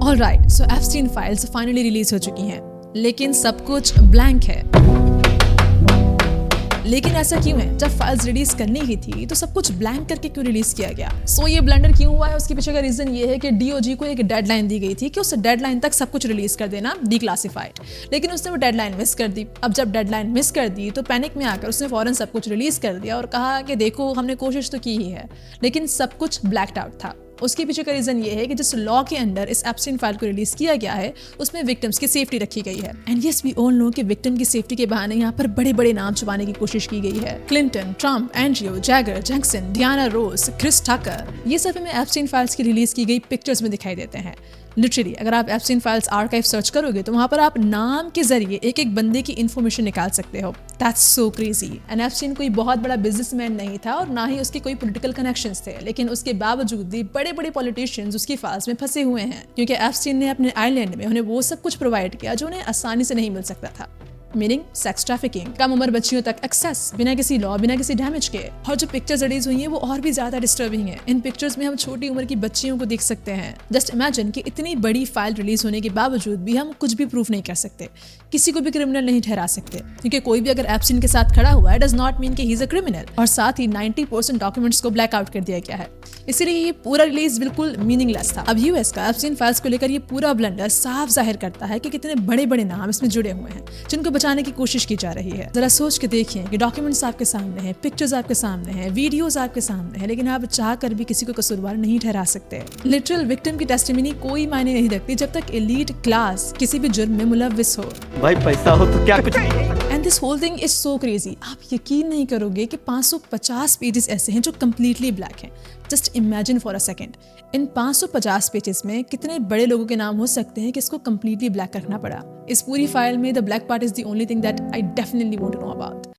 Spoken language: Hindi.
ऑलराइट, सो एप्स्टीन फाइल्स फाइनली रिलीज हो चुकी हैं, लेकिन सब कुछ ब्लैंक है। लेकिन ऐसा क्यों है? जब फाइल्स रिलीज करनी ही थी तो सब कुछ ब्लैंक करके क्यों रिलीज किया गया? सो ये ब्लंडर क्यों हुआ है? उसके पीछे का रीजन ये है कि डीओजी को एक डेडलाइन दी गई थी कि उस डेडलाइन तक सब कुछ रिलीज कर देना डिक्लासिफाइड, लेकिन उसने वो डेडलाइन मिस कर दी। अब जब डेडलाइन मिस कर दी तो पैनिक में आकर उसने फौरन सब कुछ रिलीज कर दिया और कहा कि देखो हमने कोशिश तो की ही है, लेकिन सब कुछ ब्लैक्ड आउट था। उसके पीछे का रीजन ये है कि जिस लॉ के अंडर इस एप्स्टीन फाइल को रिलीज किया गया है उसमें विक्टिम्स की सेफ्टी रखी गई है। And yes, we all know कि विक्टिम की सेफ्टी के बहाने यहाँ पर बड़े बड़े नाम छुपाने की कोशिश की गई है। Clinton, Trump, Andrew, Jagger, Jackson, Diana Rose, Chris Tucker, ये सब हमें एप्स्टीन फाइल्स की रिलीज की गई पिक्चर्स में दिखाई देते हैं। लिटरली अगर आप एप्स्टीन फाइल्स आर्काइव सर्च करोगे तो वहां पर आप नाम के जरिए एक एक बंदे की इन्फॉर्मेशन निकाल सकते हो। That's so crazy. And Epstein कोई बहुत बड़ा बिजनेसमैन नहीं था और ना ही उसके कोई पॉलिटिकल कनेक्शंस थे, लेकिन उसके बावजूद भी बड़े बड़े पॉलिटिशियंस उसकी फाइल्स में फंसे हुए हैं, क्योंकि एप्स्टीन ने अपने आइलैंड में उन्हें वो सब कुछ प्रोवाइड किया जो उन्हें आसानी से नहीं मिल सकता था। मीनिंग सेक्स ट्रैफिकिंग, कम उम्र बच्चियों तक एक्सेस बिना किसी लॉ, बिना किसी डैमेज के। और जो पिक्चर्स रिलीज हुई हैं वो और भी ज्यादा डिस्टर्बिंग है। इन पिक्चर्स में हम छोटी उम्र की बच्चियों को देख सकते हैं। जस्ट इमेजिन कि इतनी बड़ी फाइल रिलीज होने के बावजूद भी हम कुछ भी प्रूफ नहीं कर सकते, किसी को भी क्रिमिनल नहीं ठहरा सकते, क्योंकि कोई भी अगर एप्स्टीन के साथ खड़ा हुआ है डज नॉट मीन कि ही इज अ क्रिमिनल। और साथ ही 90% डॉक्यूमेंट्स को ब्लैक आउट कर दिया गया है, इसीलिए ये पूरा रिलीज बिल्कुल मीनिंगलेस था। अब यूएस का एप्स्टीन फाइल्स को लेकर ये पूरा ब्लंडर साफ जाहिर करता है कि कितने बड़े बड़े नाम इसमें जुड़े हुए हैं जिनको बचाने की कोशिश की जा रही है। जरा सोच के देखिए कि डॉक्यूमेंट्स आपके सामने हैं, पिक्चर्स आपके सामने हैं, वीडियोस आपके सामने हैं, लेकिन आप चाह कर भी किसी को कसूरवार नहीं ठहरा सकते। लिटरल विक्टिम की टेस्टिमनी कोई मायने नहीं रखती जब तक एलीट क्लास किसी भी जुर्म में मुलव्विस हो। भाई पैसा हो तो क्या कुछ नहीं। And this whole thing is so crazy. आप यकीन नहीं करोगे कि 550 पेजेस ऐसे हैं जो कम्प्लीटली ब्लैक हैं। Just imagine for a second, in 550 pages में कितने बड़े लोगों के नाम हो सकते हैं कि इसको कम्प्लीटली ब्लैक रखना पड़ा। इस पूरी फाइल में the black part is the only thing that I definitely want to know about.